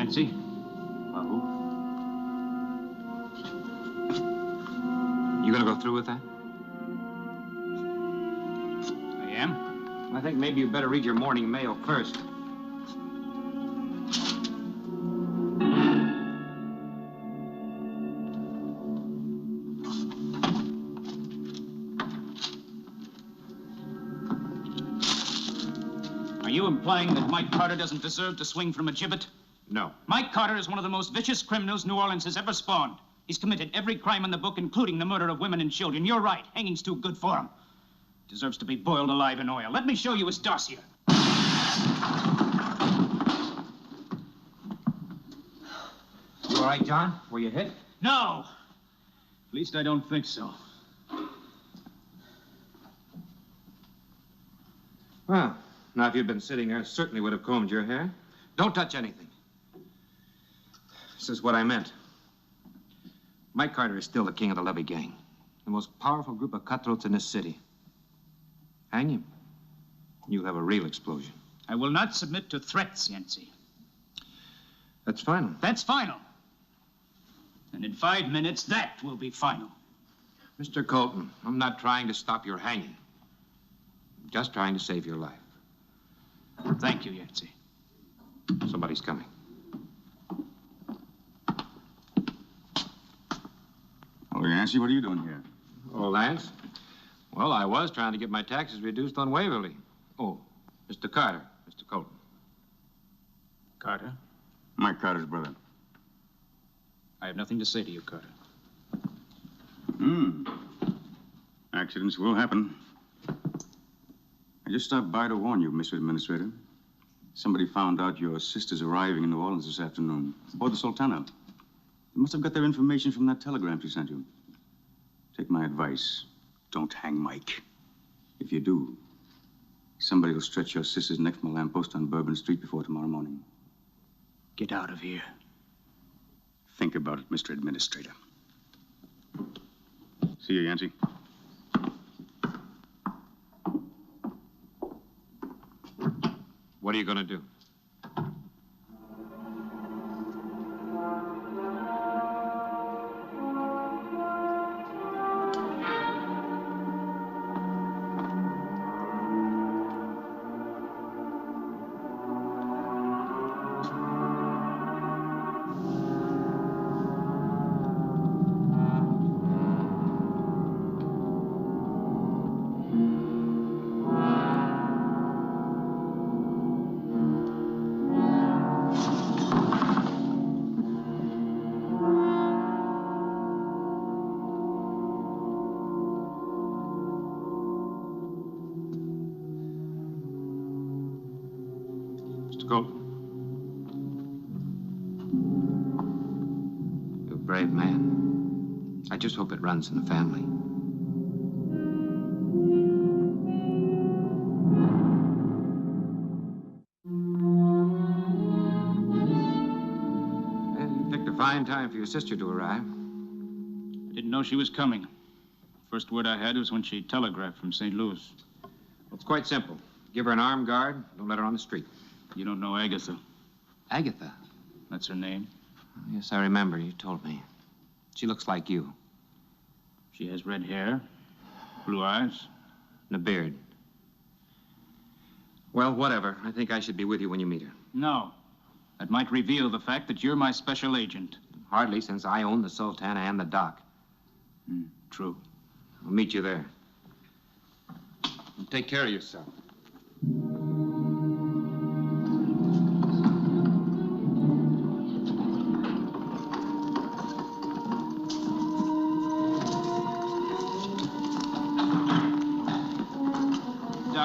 Yancy? You gonna go through with that? I am. I think maybe you better read your morning mail first. Are you implying that Mike Carter doesn't deserve to swing from a gibbet? No. Mike Carter is one of the most vicious criminals New Orleans has ever spawned. He's committed every crime in the book, including the murder of women and children. You're right. Hanging's too good for him. Deserves to be boiled alive in oil. Let me show you his dossier. You all right, John? Were you hit? No. At least I don't think so. Well, now if you'd been sitting there, I certainly would have combed your hair. Don't touch anything. This is what I meant. Mike Carter is still the king of the Levy Gang, the most powerful group of cutthroats in this city. Hang him. You'll have a real explosion. I will not submit to threats, Yancy. That's final. That's final. And in 5 minutes, that will be final. Mr. Colton, I'm not trying to stop your hanging. I'm just trying to save your life. Thank you, Yancy. Somebody's coming. Oh, Yancy, what are you doing here? Oh, Lance? Well, I was trying to get my taxes reduced on Waverly. Oh, Mr. Carter, Mr. Colton. Carter? Mike Carter's brother. I have nothing to say to you, Carter. Accidents will happen. I just stopped by to warn you, Mr. Administrator. Somebody found out your sister's arriving in New Orleans this afternoon, aboard the Sultana. They must have got their information from that telegram she sent you. Take my advice. Don't hang Mike. If you do, somebody will stretch your sister's neck from a lamppost on Bourbon Street before tomorrow morning. Get out of here. Think about it, Mr. Administrator. See you, Yancy. What are you going to do? Colton. You're a brave man. I just hope it runs in the family. Well, you picked a fine time for your sister to arrive. I didn't know she was coming. First word I had was when she telegraphed from St. Louis. Well, it's quite simple. Give her an armed guard. Don't let her on the street. You don't know Agatha. Agatha? That's her name. Yes, I remember. You told me. She looks like you. She has red hair, blue eyes, and a beard. Well, whatever. I think I should be with you when you meet her. No. That might reveal the fact that you're my special agent. Hardly, since I own the Sultana and the dock. True. I'll meet you there. And take care of yourself.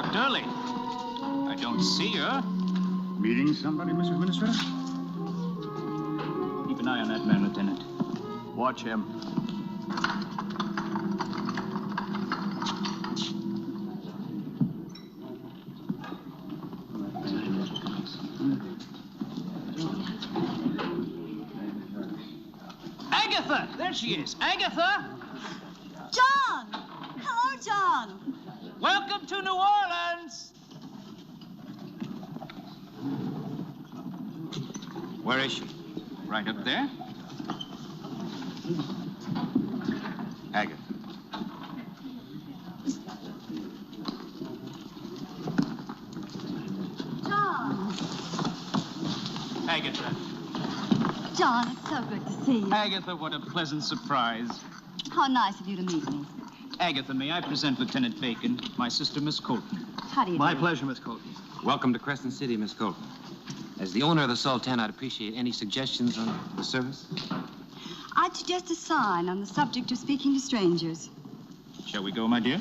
left early. I don't see her. Meeting somebody, Mr. Administrator? Keep an eye on that man, Lieutenant. Watch him. Agatha! There she is. Agatha! John! Hello, John. Welcome to New Orleans! Where is she? Right up there. Agatha. John. Agatha. John, it's so good to see you. Agatha, what a pleasant surprise. How nice of you to meet me. Agatha, may I present Lieutenant Bacon, my sister, Miss Colton. How do you My do? pleasure, Miss Colton. Welcome to Crescent City, Miss Colton. As the owner of the Sultan, I'd appreciate any suggestions on the service. I'd suggest a sign on the subject of speaking to strangers. Shall we go, my dear?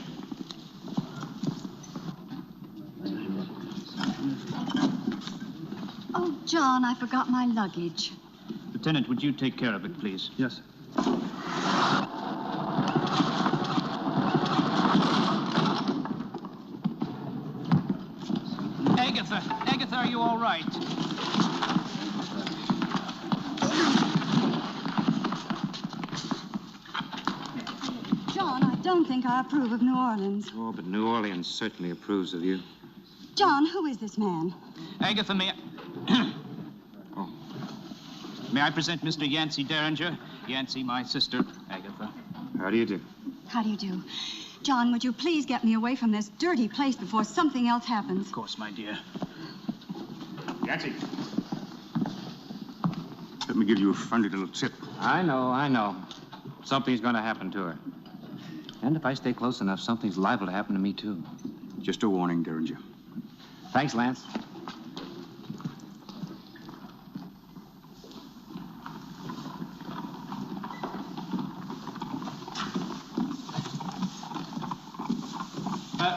Oh, John, I forgot my luggage. Lieutenant, would you take care of it, please? Yes. Agatha! Agatha, are you all right? John, I don't think I approve of New Orleans. Oh, but New Orleans certainly approves of you. John, who is this man? Agatha, may I... Oh. May I present Mr. Yancy Derringer? Yancy, my sister, Agatha. How do you do? How do you do? John, would you please get me away from this dirty place before something else happens? Of course, my dear. Yancy. Let me give you a friendly little tip. I know. Something's going to happen to her. And if I stay close enough, something's liable to happen to me, too. Just a warning, Derringer. Thanks, Lance.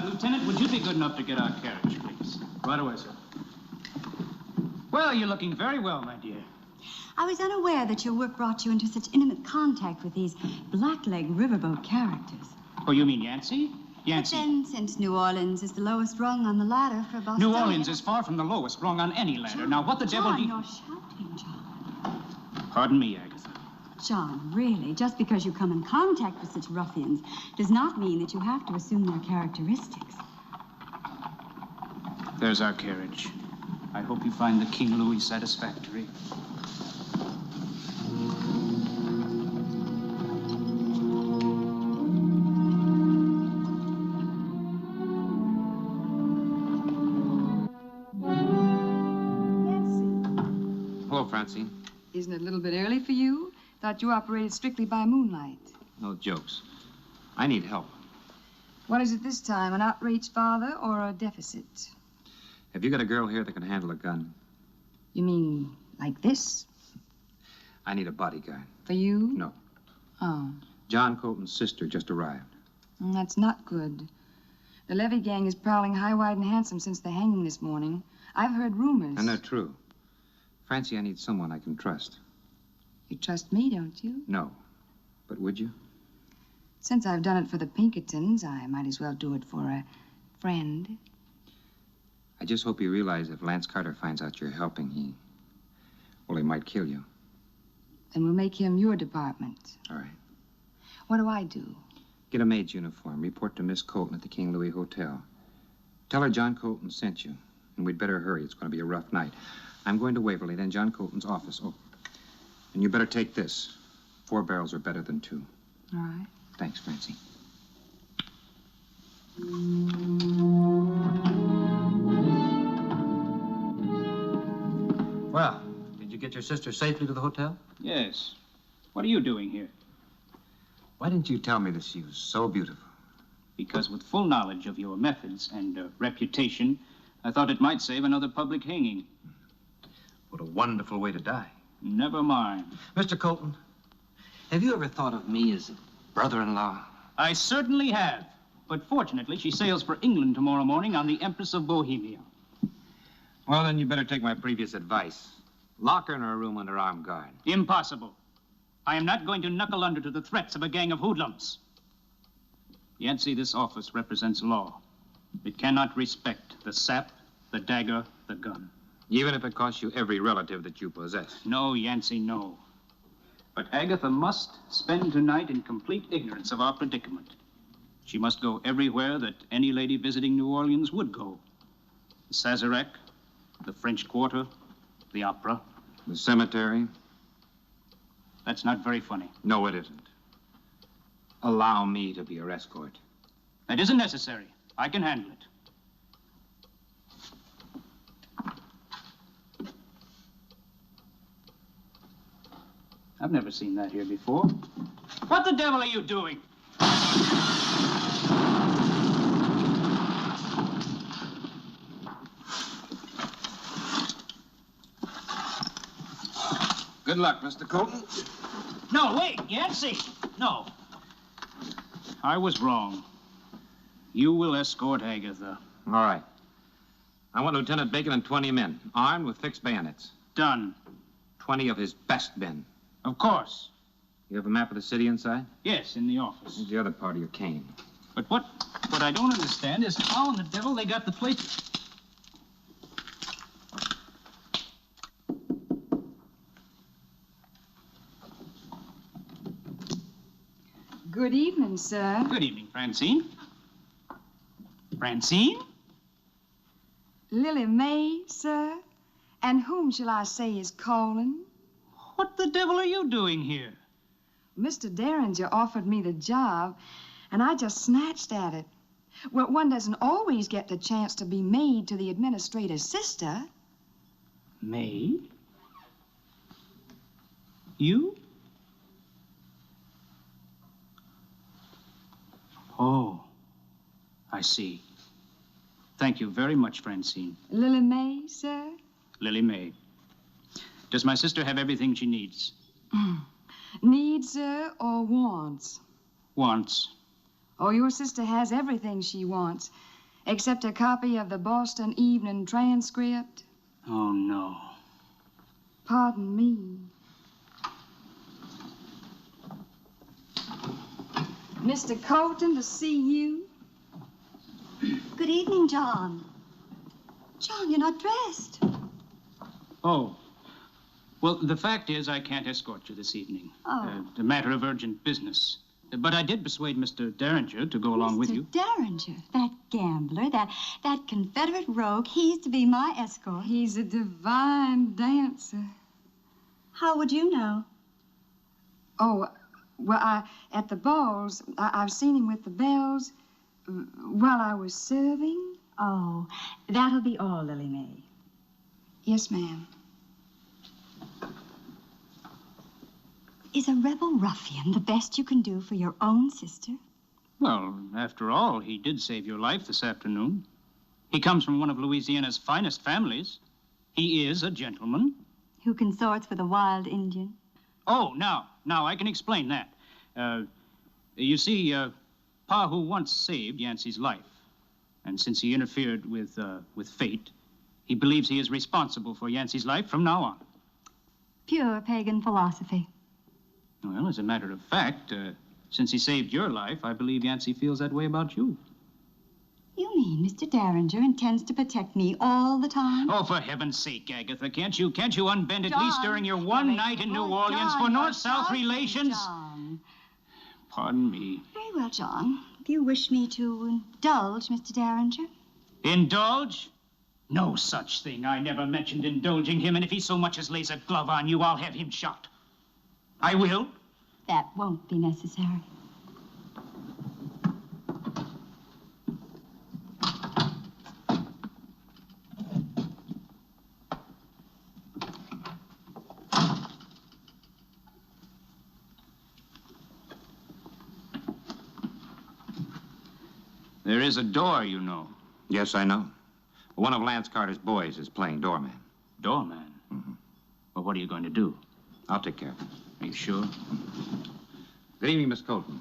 Lieutenant, would you be good enough to get our carriage, please? Right away, sir. Well, you're looking very well, my dear. I was unaware that your work brought you into such intimate contact with these blackleg riverboat characters. Oh, you mean Yancy? But Yancy. then, since New Orleans is the lowest rung on the ladder for Boston... New Orleans is far from the lowest rung on any ladder. Now, what the devil do you... John, you're shouting, John. Pardon me, Agatha. John, really, just because you come in contact with such ruffians does not mean that you have to assume their characteristics. There's our carriage. I hope you find the King Louis satisfactory. Hello, Francine. Isn't it a little bit early for you? Thought you operated strictly by moonlight. No jokes. I need help. What is it this time, an outraged father or a deficit? Have you got a girl here that can handle a gun? You mean like this? I need a bodyguard. For you? No. Oh, John Colton's sister just arrived. That's not good. The Levy gang is prowling high, wide, and handsome since the hanging this morning. I've heard rumors. And they're true. Francie, I need someone I can trust. You trust me, don't you? No. But would you? Since I've done it for the Pinkertons, I might as well do it for a friend. I just hope you realize if Lance Carter finds out you're helping, he might kill you. Then we'll make him your department. All right. What do I do? Get a maid's uniform. Report to Miss Colton at the King Louis Hotel. Tell her John Colton sent you. And we'd better hurry. It's going to be a rough night. I'm going to Waverly, then John Colton's office. Oh, and you better take this. 4 barrels are better than 2. All right. Thanks, Francie. Well, did you get your sister safely to the hotel? Yes. What are you doing here? Why didn't you tell me that she was so beautiful? Because with full knowledge of your methods and reputation, I thought it might save another public hanging. What a wonderful way to die. Never mind. Mr. Colton, have you ever thought of me as a brother-in-law? I certainly have. But fortunately, she sails for England tomorrow morning on the Empress of Bohemia. Well, then you better take my previous advice. Lock her in her room under armed guard. Impossible. I am not going to knuckle under to the threats of a gang of hoodlums. Yancy, this office represents law. It cannot respect the sap, the dagger, the gun. Even if it costs you every relative that you possess. No, Yancy, no. But Agatha must spend tonight in complete ignorance of our predicament. She must go everywhere that any lady visiting New Orleans would go. The Sazerac, the French Quarter, the opera. The cemetery? That's not very funny. No, it isn't. Allow me to be your escort. That isn't necessary. I can handle it. I've never seen that here before. What the devil are you doing? Good luck, Mr. Colton. No, wait, Yancy. No. I was wrong. You will escort Agatha. All right. I want Lieutenant Bacon and 20 men, armed with fixed bayonets. Done. 20 of his best men. Of course. You have a map of the city inside? Yes, in the office. Where's the other part of your cane? But what I don't understand is how in the devil they got the place. Good evening, sir. Good evening, Francine. Francine? Lily May, sir. And whom shall I say is calling? What the devil are you doing here? Mr. Derringer offered me the job, and I just snatched at it. Well, one doesn't always get the chance to be maid to the administrator's sister. Maid? You? Oh, I see. Thank you very much, Francine. Lily May, sir? Lily May. Does my sister have everything she needs? Needs, sir, or wants? Wants. Oh, your sister has everything she wants, except a copy of the Boston Evening Transcript. Oh, no. Pardon me. Mr. Colton, to see you. Good evening, John. John, you're not dressed. Oh. Well, the fact is I can't escort you this evening. Oh. A matter of urgent business. But I did persuade Mr. Derringer to go along with you. Mr. Derringer, that gambler, that Confederate rogue, he's to be my escort. He's a divine dancer. How would you know? Oh, well, at the balls, I've seen him with the Bells while I was serving. Oh, that'll be all, Lily May. Yes, ma'am. Is a rebel ruffian the best you can do for your own sister? Well, after all, he did save your life this afternoon. He comes from one of Louisiana's finest families. He is a gentleman. Who consorts with a wild Indian? Oh, now I can explain that. You see, Pa who once saved Yancy's life, and since he interfered with fate, he believes he is responsible for Yancy's life from now on. Pure pagan philosophy. Well, as a matter of fact, since he saved your life, I believe Yancy feels that way about you. You mean Mr. Derringer intends to protect me all the time? Oh, for heaven's sake, Agatha, can't you unbend at least during your one John, night in New oh, Orleans John, for you're North-South shouting, relations? John. Pardon me. Very well, John. If you wish me to indulge Mr. Derringer. Indulge? No such thing. I never mentioned indulging him, and if he so much as lays a glove on you, I'll have him shot. I will. That won't be necessary. There is a door, you know. Yes, I know. One of Lance Carter's boys is playing doorman. Doorman? Mm-hmm. Well, what are you going to do? I'll take care of it. Are you sure? Good evening, Miss Colton.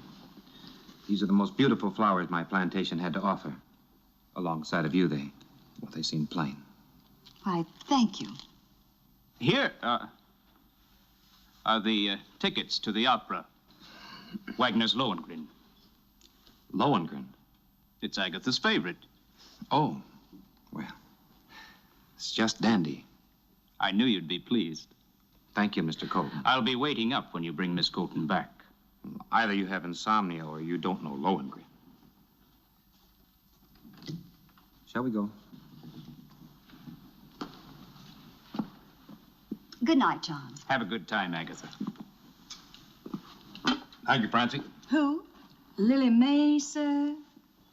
These are the most beautiful flowers my plantation had to offer. Alongside of you, they seem plain. Why, thank you. Here are the tickets to the opera. Wagner's Lohengrin. Lohengrin? It's Agatha's favorite. Oh, well, it's just dandy. I knew you'd be pleased. Thank you, Mr. Colton. I'll be waiting up when you bring Miss Colton back. Either you have insomnia or you don't know Lohengrin. Shall we go? Good night, John. Have a good time, Agatha. Thank you, Francie. Who? Lily May, sir?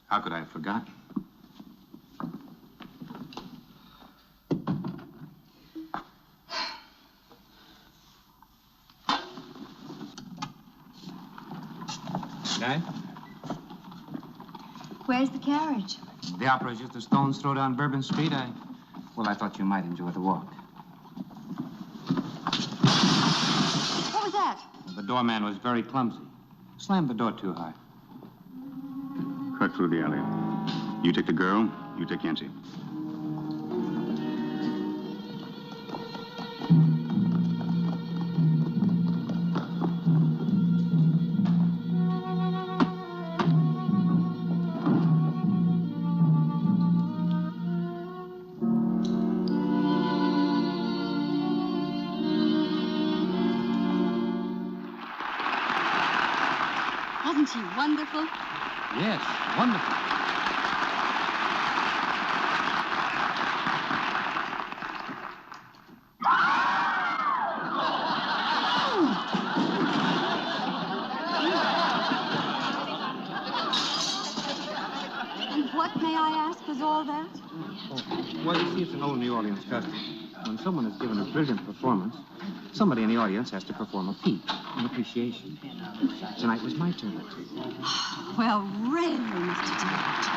How could I have forgotten? Guy? Where's the carriage? The opera is just a stone's throw down Bourbon Street. I thought you might enjoy the walk. What was that? The doorman was very clumsy. Slammed the door too hard. Cut through the alley. You take the girl, you take Yancy. Wasn't she wonderful? Yes, wonderful. And what, may I ask, was all that? Oh, well, you see, it's an old New Orleans custom. When someone is given a brilliant performance, somebody in the audience has to perform a peep, an appreciation. Tonight was my turn. Well, really, Mr. George.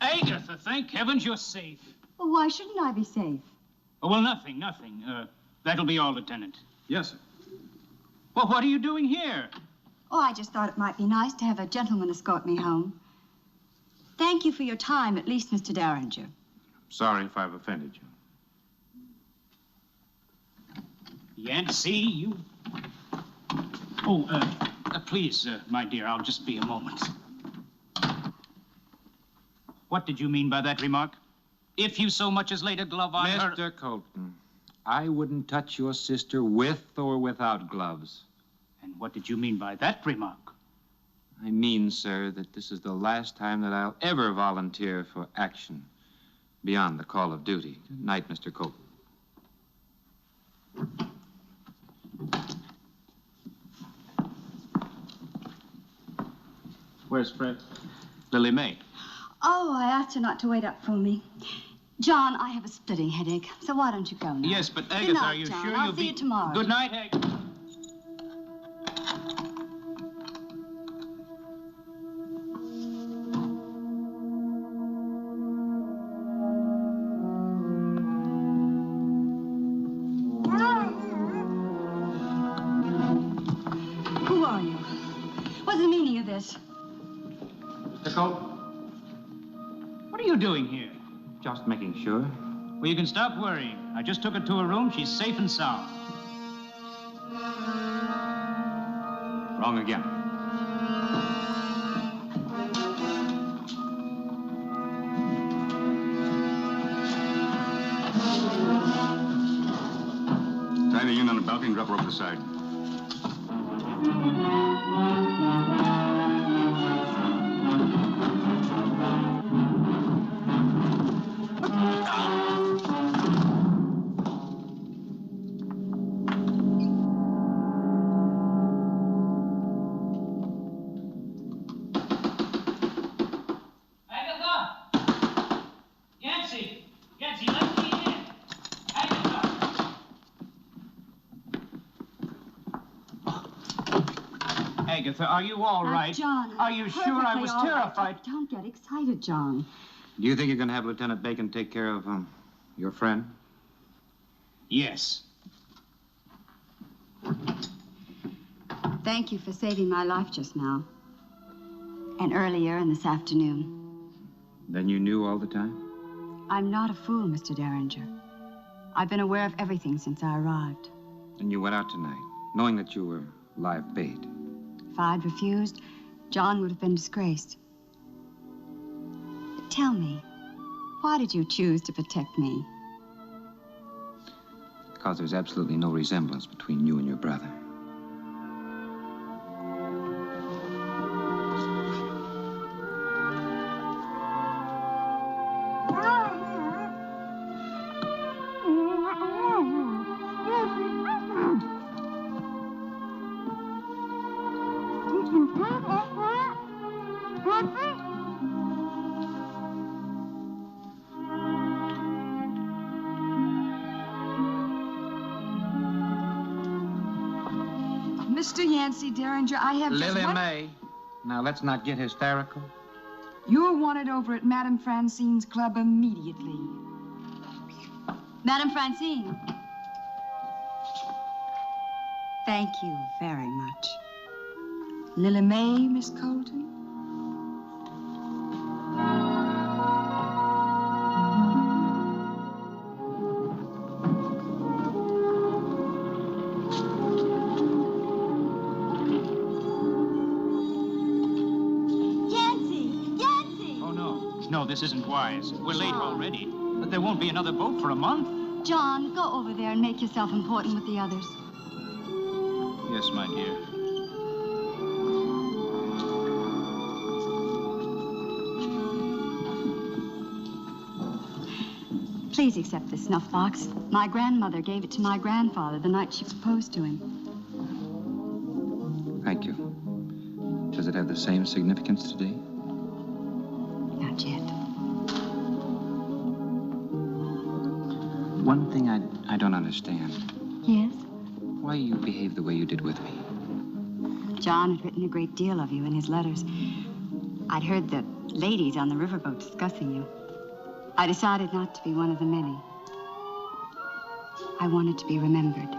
Agatha, thank heavens you're safe. Well, why shouldn't I be safe? Oh, well, nothing. That'll be all, Lieutenant. Yes, sir. Well, what are you doing here? Oh, I just thought it might be nice to have a gentleman escort me home. Thank you for your time, at least, Mr. Derringer. Sorry if I've offended you. Yancy, you... Oh, please, my dear, I'll just be a moment. What did you mean by that remark? If you so much as laid a glove on her... Mr. Colton, I wouldn't touch your sister with or without gloves. And what did you mean by that remark? I mean, sir, that this is the last time that I'll ever volunteer for action beyond the call of duty. Good night, Mr. Colton. Where's Fred? Lily May. Oh, I asked her not to wait up for me. John, I have a splitting headache, so why don't you go now? Yes, but Agatha, Good night, are you John. sure I'll you'll see be... you tomorrow. Good night, Hagen. Who are you? What's the meaning of this? Mr. Colton? What are you doing here? Just making sure. Well, you can stop worrying. I just took her to her room. She's safe and sound. Wrong again. Tie the unit on the balcony and drop her over the side. Agatha, are you all right? John, Are you sure? I was perfectly all right. terrified. Don't get excited, John. Do you think you can have Lieutenant Bacon take care of, your friend? Yes. Thank you for saving my life just now. And earlier in this afternoon. Then you knew all the time? I'm not a fool, Mr. Derringer. I've been aware of everything since I arrived. And you went out tonight, knowing that you were live bait. If I'd refused, John would have been disgraced. But tell me, why did you choose to protect me? Because there's absolutely no resemblance between you and your brother. Mr. Yancy Derringer, I have just Lily one... May. Now, let's not get hysterical. You're wanted over at Madame Francine's club immediately. Madame Francine. Thank you very much. Lily May, Miss Colton? No, this isn't wise. We're late already. But there won't be another boat for a month. John, go over there and make yourself important with the others. Yes, my dear. Please accept this snuff box. My grandmother gave it to my grandfather the night she proposed to him. Thank you. Does it have the same significance today? Not yet. One thing I don't understand. Yes? Why you behave the way you did with me. John had written a great deal of you in his letters. I'd heard the ladies on the riverboat discussing you. I decided not to be one of the many. I wanted to be remembered.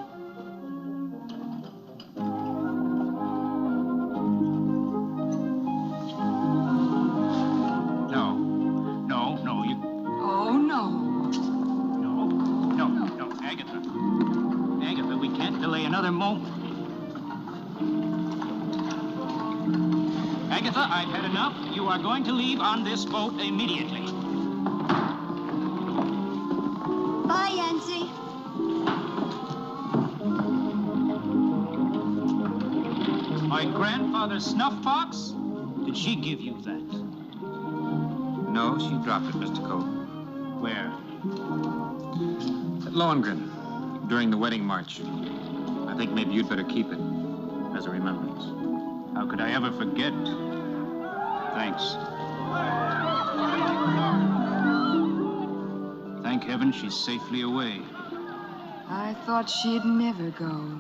Another moment. Agatha, I've had enough. You are going to leave on this boat immediately. Bye, Yancy. My grandfather's snuff box? Did she give you that? No, she dropped it, Mr. Colton. Where? At Lohengrin, during the wedding march. I think maybe you'd better keep it as a remembrance. How could I ever forget? Thanks. Thank heaven she's safely away. I thought she'd never go.